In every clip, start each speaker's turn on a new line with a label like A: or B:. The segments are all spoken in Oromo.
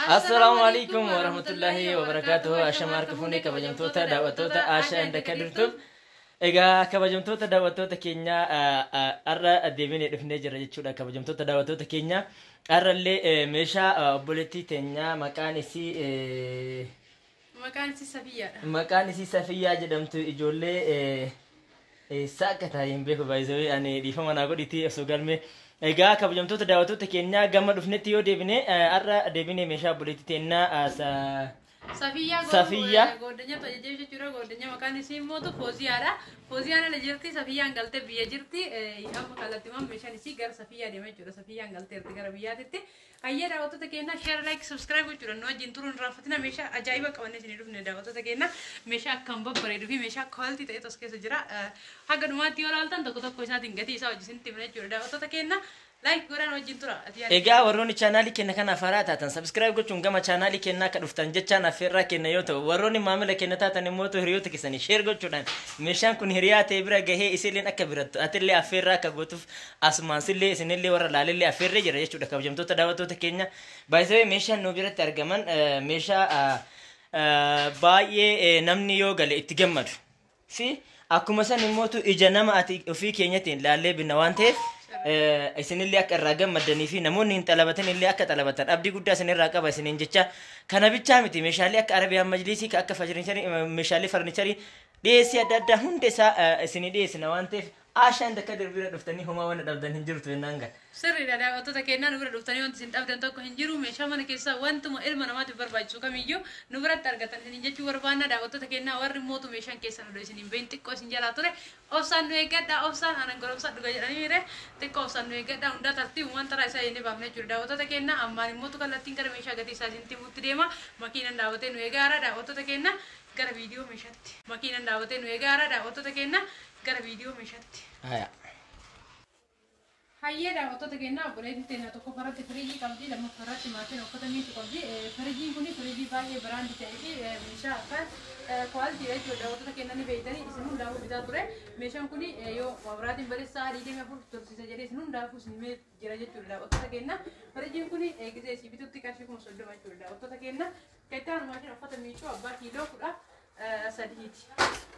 A: السلام عليكم ورحمة الله وبركاته. أشمار كفوني كبجمتوتا دعوتوتا آشا عندك درتوب. إجا كبجمتوتا دعوتوتا كينيا أرى الدبيني دفني جرجت شودا كبجمتوتا دعوتوتا كينيا أرى اللي مشى بولتي تنيا مكان سي سفيا جدمتو إجولة ساكتا يمبيكو بايزوي أنا ديفما نقول ديتي أسوغالمي إجا كبجمتوتا دعوتوتا كينيا جمع دفني تيو دبيني أرى دبيني مشى بولتي تنيا Safiya
B: godanya to jeje chura godanya makani simo to Foziyana le jirti Safiya angalte biya jirti amma kalati mam meshani si gar Safiya de me chura Safiya angalte irti gar biya titte ayya daawwattoota ta kenna share like subscribe chura no jinturun rafatina mesha ajaiba qabanne sini dufne daawwattoota ta kenna mesha akkam babbareedu fi mesha quality ta'e tos keessa jira haga dhumaatti yoo ilaaltan tokko tokko isaatiin gatii isaa wajjin timne chura daawwattoota kenna like godhan wajjin tura
A: egaa warroonni chaanaalii kenna kana faraa taatan subscribe gochuun gama chaanaalii kennaa ka dhuftan jechaan affeerraa kenna yoo ta'u warroonni maamila kenna taatan immoo to hiriyoota keessanii share gochuudhaan meeshaan kun hiriyaa ta'e bira gahee isinilleen akka birattu atillee affeerraa akka gootuuf asumaansillee isinillee warra laalillee affeerree jira jechuudha kabajamtoota daawwattoota keenya baay'ee meeshaan nu biratti argaman meeshaa baay'ee namni yoo gale itti gammadu fi akkuma san immoo ija nama ati ofii keenyatiin laallee binna waan ta'eef isinillee akka irraa gammadanii fi namoonni hin talabatan illee akka talabatan abdii guddaa isinirraa qaba isiniin jecha kana bichaa miti meeshaalee akka arabiyaan majlisii ka akka meeshaalee farnicharii dhiyeessii adda addaa hunda isaa isinii dhiyeessina waan ta'eef aashaan dakka darbira dhuftanii homaa waan dhabdan hin jirtu jennaan gal
B: sirriidha daawwattoota keenyaa nu bira dhuftanii wanti isin dhabdan tokko hin jiru meeshaa mana keessaa wantuma ilma namaatiif barbaachisu kamiyyuu nu biratti argatan isin jechuu barbaanna daawwattoota keenyaa warri mootu meeshaan keessan odoo isin hin beeyin xiqqoo isin jalaa ture obsaan nu eeggadha obsaan anan goromsa dhuga jedhanii mire xiqqoo obsaan nu eeggadha hundaa tartiibu waan taraa isaa jennee baafnee jiru daawwattoota keenyaa ammaan immootu kallattiin gara meeshaa gatii isaa isin timuutti deema makiinan daawwatee nu eegaara daawwattoota keenyaa gara viidiyoo meeshaatti makiinan daawwatee nu eegaara daawwattoota keenyaa gara viidiyoo meeshaatti hayya daawwattoota keenyaa obboleettiin teenya tokko faratti firiijii qabdi lama faratti maatiin uffata miitu qabdi firiijiin kuni firiijii baay'ee biraandii ta'ee fi meeshaa akkaan quality jechuudha daawwattoota keenyaa ni beeytanii isin hundaafuu bitaa ture meeshaan kuni yoo wabraatiin baleessaa dhiidhee afur tursiisa jedhee isin hundaafuu isin himee jira jechuudha daawwattoota keenyaa firiijiin kuni eegisee isii bitutti qarshii 30 jechuudha daawwattoota keenyaa keessaan maatiin uffata miicuu abbaa kiiloo 10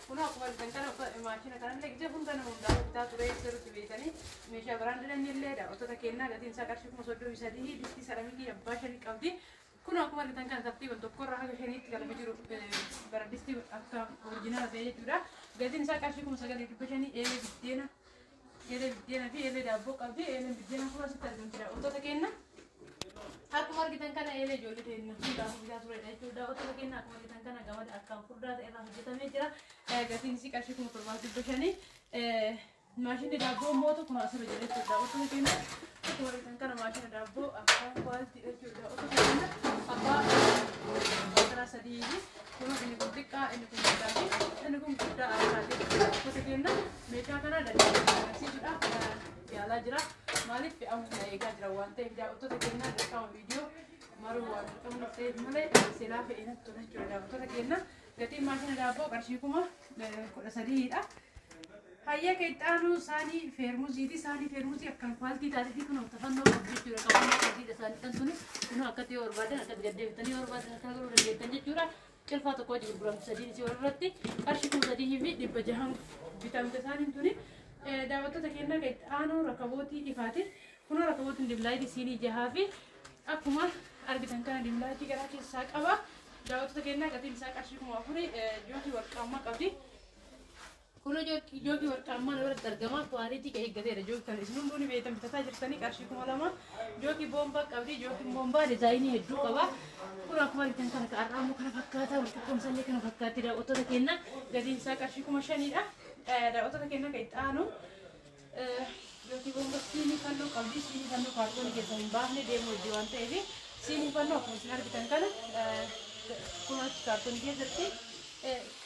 B: kuna akkuma argitan kana maashina kanallee gijee hunda nama hundaa bitaa ture sirriitti beekanii meeshaa biraandii illee daawwattoota keenyaa gatiin isaa qarshii 33 bifti saramikii abbaa 5 qabdi kuna akkuma argitan kana tartiiban tokkorraa haga 5tti galma jiru baraddisti akka oriijinaala ta'e jechuudha gatiin isaa qarshii 9,500 eelee biddeena fi eelee daabboo qabdi eeleen biddeena kun asitti argamti daawwattoota keenyaa akkuma argitan kana eelee ijoollee teenya hundaafuu bitaa turedha jechuudha daawwattoota keenyaa akkuma argitan kana gamada akkaan furdaa ta'e irraa hojjetamee jira gatiin isii qarshii 7,500 maashinni daabboo mootu kun asirra jira jechuudha daawwattoota keenyaa akkuma argitan kana maashina daabboo akkaan quality jechuudha daawwattoota keenyaa abbaa 3 kun inni kun xiqqaa inni kun guddaa fi inni kun guddaa argaatee daawwattoota keenyaa meeshaa kana agarsiisuudhaaf yaalaa jira maaliif fe'amuu eegaa jira waan ta'eef daawwattoota keenyaa dirqama viidiyoo maruu waan qabnu ta'eef malee silaa fe'inatti ture jechuudha daawwattoota keenyaa gatiin maashina daabboo qarshii 13dha. hayya keexxaanuu saanii feermuuziiti saanii feermuuzii akkan quality taatee fi kun oftafannoo qabdi jechuudha qabannoo qabdiidha saanii kan suni kun akkatti yoo barbaadan akkatti gaddeebitanii yoo barbaadan akka garuu dandeettan jechuudha cilfaa tokko wajjin gurguramu sadiin isii warratti qarshii 3,600 bitamte saaniin tuni daawwattoota keenyaa keexxaanuu rakabootii ifaati kun rakabootiin diblaayitii siinii jahaa fi akkuma argitan kana diblaayitii garaa keessaa qaba daawwattoota keenyaa gatiin isaa qarshii 4,000 jookii warqaammaa qabdi kuno jookii warqaammaa irratti argama quality ka eeggateedha jookii kan isin hunduuni beektan bitataa jirtanii qarshii 2,000 jookii boombaa qabdi jookiin boombaa dizaayinii hedduu qaba kun akkuma argitan kana ka arraamu kana fakkaataa walqixxoomsallee kana fakkaatti daawwattoota keenyaa gatiin isaa qarshii 5,000dha daawwattoota keenyaa ka itti jookii boombaa siinii fannoo qabdi siinii fannoo kaartoonii keessaa hin baafne deemuu hojii waan ta'eef siinii fannoo akkuma isin argitan kana kun achi kaartoonii keessatti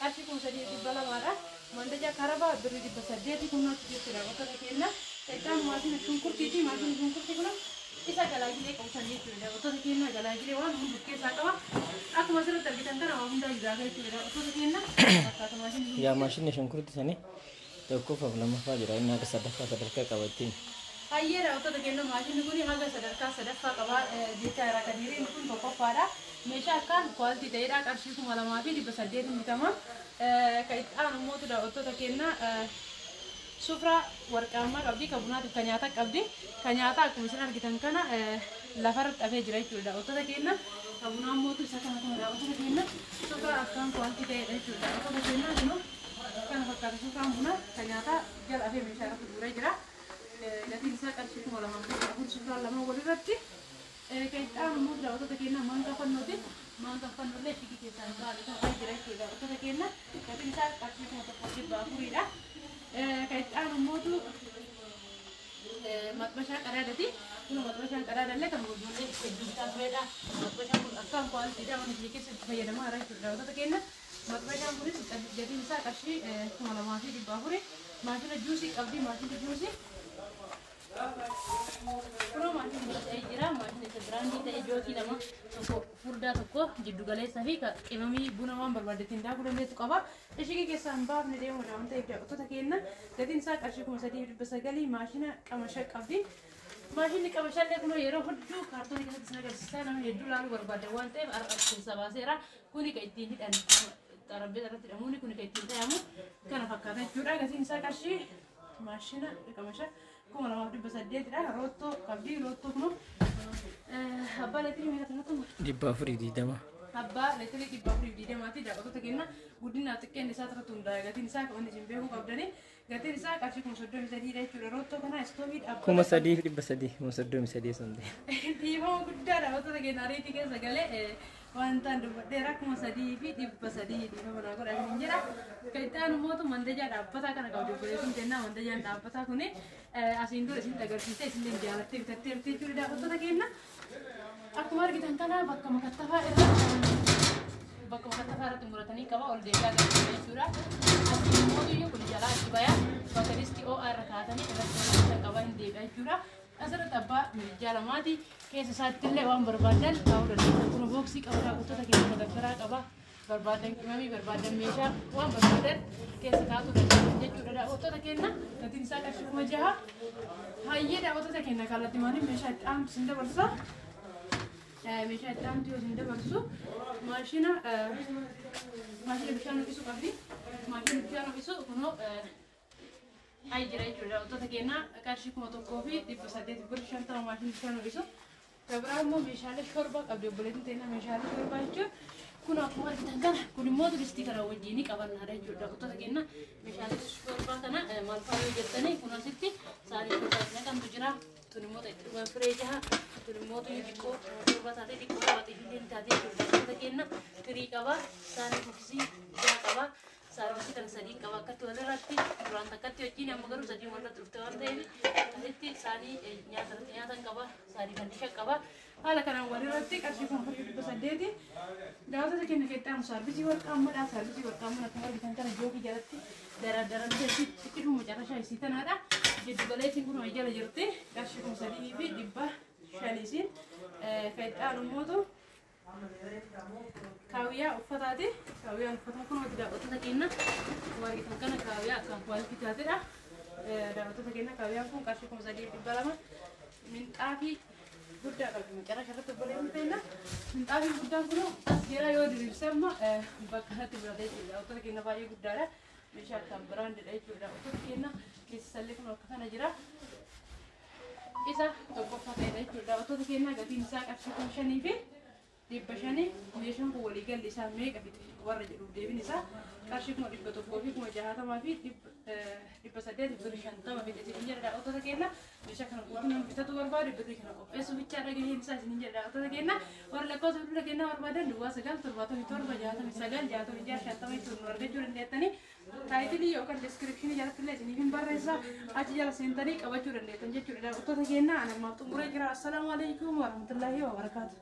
B: qarshii 3,200dha mandaja karaba birri 800 kun achi jechuudha daawwattoota keenyaa eegaan maashina shunkurtii fi maashina shunkurtii kun isa galaagilee qabsan jechuudha daawwattoota keenyaa galaagilee waan hundi keessaa qaba akkuma asirratti argitan kana waa hundaa jiraata jechuudha daawwattoota keenyaa akkaataa maashina
A: yaa maashina shunkurtii sanii tokkoof lamaffaa jira inni akka sadaffaa sadarkaa qabattiin
B: hayya daawwattoota keenyaa maashinni kun haga sadarkaa sadaffaa qaba jecha irraa kan hiriin kun tokkoffaa tokkoffaadha. Meeshaa akkaan kwaaltii ta'edha. Qarshii 2,800 bitama. Kan itti aanu immoo daawwattoota keenya sufraa warqaammaa qabdi, kan bunaatiif kan nyaataa qabdi. Kan nyaataa akkuma isin argitan kana lafarra dhafee jira jechuudha daawwattoota keenya. Kan bunaa immoo isa kana daawwattoota keenya sufraa akkaan kwaaltii ta'edha jechuudha daawwattoota keenya. Kunoo kana fakkaata sufraan bunaa kan nyaataa jala hafee meeshaa irratti guuree jira. Gatiin isaa qarshii 2,400 sufraan lama walirratti. Kan itti aanu immoo daawwattoota keenya maankaa fannooti. Maankaa fannoolee fiigii keessaan baay'ee jira jechuudha daawwattoota keenya. Gatiin isaa qarshii 1,400dha. Kan itti aanu immoo maxxashaa qadaadati. Kun maxxashaan qadaadallee kan gurgurlee hedduu bitaa turedha. Maxxashaan kun akkaan kwaalitiidha waan biyya keessatti fayyadamaa jira jechuudha daawwattoota keenya. Maxxashaan kunis gatiin isaa qarshii 2,400. Maashina juusii qabdi, maashina juusii. Kunoo maashina ta'ee jira. Maashina isa biraandii ta'e jookii lama tokko furdaa tokko jiddu galeessaa fi qimamii buna waan barbaadetiin daakuu dandeessu qaba. Ishii keessaa hin baafne deemudha waan ta'eef daawwattoota keenya. Gatiin isaa qarshii 3,900. Maashina qamashaa qabdi. Maashinni qamashallee kunoo yeroo hedduu kaartoonii keessatti isin agarsiisaa nama hedduu laaluu barbaada waan ta'eef har'a keessa baaseera. Kuni kan ittiin hidhan xarabbeessa irratti hidhamuuni kuni kan ittiin ta'amu kana fakkaata jechuudha. Gatiin isaa qarshii maashina qamashaa 2,800dha. Rootoo qabdi. Rootoo kunoo abbaa leetirii meeqa ta'atu?
A: 420.
B: Abbaa leetirii 420ti. Daawwattoota keenya guddinaaf xiqqeen isaa irratti hundaa'a. Gatiin isaa kan isin beekuu qabdani. Gatiin isaa qarshii 33dha jechuudha. Rootoo kana istoovii dhaabbata
A: 3,333 sunde.
B: Dhiifama guddaa daawwattoota keenya ariitii keessa galee wantaan dubbadheera 3,300 dhiifama naa godhatan hin jedha. Kan itti aanu mootu mandajaa dhaabbataa kana qabdi obboleettiin kennaa. Mandajaan dhaabbataa kuni asiin dura isin agarsiiste isin jaalattee bitattee jirti jechuudha daawwattoota keenya. Akkuma argitan kana bakka makattafaa irratti muratanii qaba ol deebi'aa agarsiisa jechuudha. Asiin mootu kun jalaa itti bayaa bakka diskii OR irra kaatanii irratti qaba hin deebi'aa jechuudha. Asirratti abbaa milijaa lamaati. Keessa isaatti illee waan barbaadan kaa'uu dandeessu. Kun booksii qaba daawwattoota keenya magaggaraa qaba. Barbaadan qimamii barbaadan meeshaa waan barbaadan keessa kaa'uu dandeessu jechuudha daawwattoota keenya. Gatiin isaa qarshii 6,000. Hayyee daawwattoota keenya kallattii maaliif meeshaa itti aantu sin dabarsa. Meeshaa itti aantu yoo sin dabarsu maashina bishaan ho'isu qabdi. Maashina bishaan ho'isu kunoo ai jira jechuudha daawwattoota keenya qarshii 1,850 maashina bishaan ho'isu. Gabiraa immoo meeshaalee shorbaa qabdi obboleettiin teenya meeshaalee shorbaa jechuun kun akkuma argitan kana kun immoo turistii kana wajjin qabannaadha jechuudha daawwattoota keenya. Meeshaalee shorbaa kana maal fa'aa yoo jettanii kun asitti saanii shorbaa naqamtu jira. Tun immoo xixxiqqoo firee jaha. Tun immoo xiqqoo shorbaa taatee xiqqoo qabaatee illee taatee daawwattoota keenya firii qaba. Saanii buksii jaha qaba. Saarbitii kan sadii qaba akkatti walirratti duraan takkatti wajjin amma garuu sadii walirratti dhufte waan ta'eef asitti saanii nyaatan qaba. Saanii fandisha qaba. Haala kanaan walirratti qarshii 4,800. Daawwattoota keenya keessatti saarbitii warqaammadha. Saarbitii warqaamman akkuma argitan kana jookii jalatti daraadaranii xiqqishuma carrashaa isii tanaadha. Jiddu galeessin kun jala jirti. Qarshii 3,500 kan itti aanu mootu kaawiyyaa uffataati. Kaawiyyaan uffataa kun walitti daawwattoota keenya argitan kana kaawiyyaa akkaan kwaaltii taatedha. Daawwattoota keenya kaawiyyaan kun qarshii 3,200. Minxaafii guddaa qabdi. Carraa sharratti obboleettiin teenya. Minxaafiin guddaan kun as jira yoo diriirse amma bakka kanatti biratee jechuudha. Daawwattoota keenya baay'ee guddaadha. Meeshaa akkaan biraandidha jechuudha. Daawwattoota keenya keessisallee kun akka kana jira. Isa tokkoffaa ta'edha jechuudha. Daawwattoota keenya gatiin isaa qarshii 5,500. Meeshaan kun waliigalli isaa meeqa fixe warra jedhuuf deebiin isaa qarshii 1,160 fi 850 fixe isin jedha daawwattoota keenya. Meeshaa kana guutuun bitatu barbaadu birrii kana qopheessuuf bichaa dhagaheen isaa isin jedha daawwattoota keenya. Warra lakkoofsa bilbila kennaa barbaadan duwwaa 9,77,66,50 nu argachuu dandeettanii. Taayitilii yookaan deskiripshinii jalatti illee isiniif hin barreessa achi jala seentanii qabachuu dandeettan jechuudha daawwattoota keenya. Anammaaf xumuree jira. Assalaamu alaikum warahmatullaahi wabarakaatu.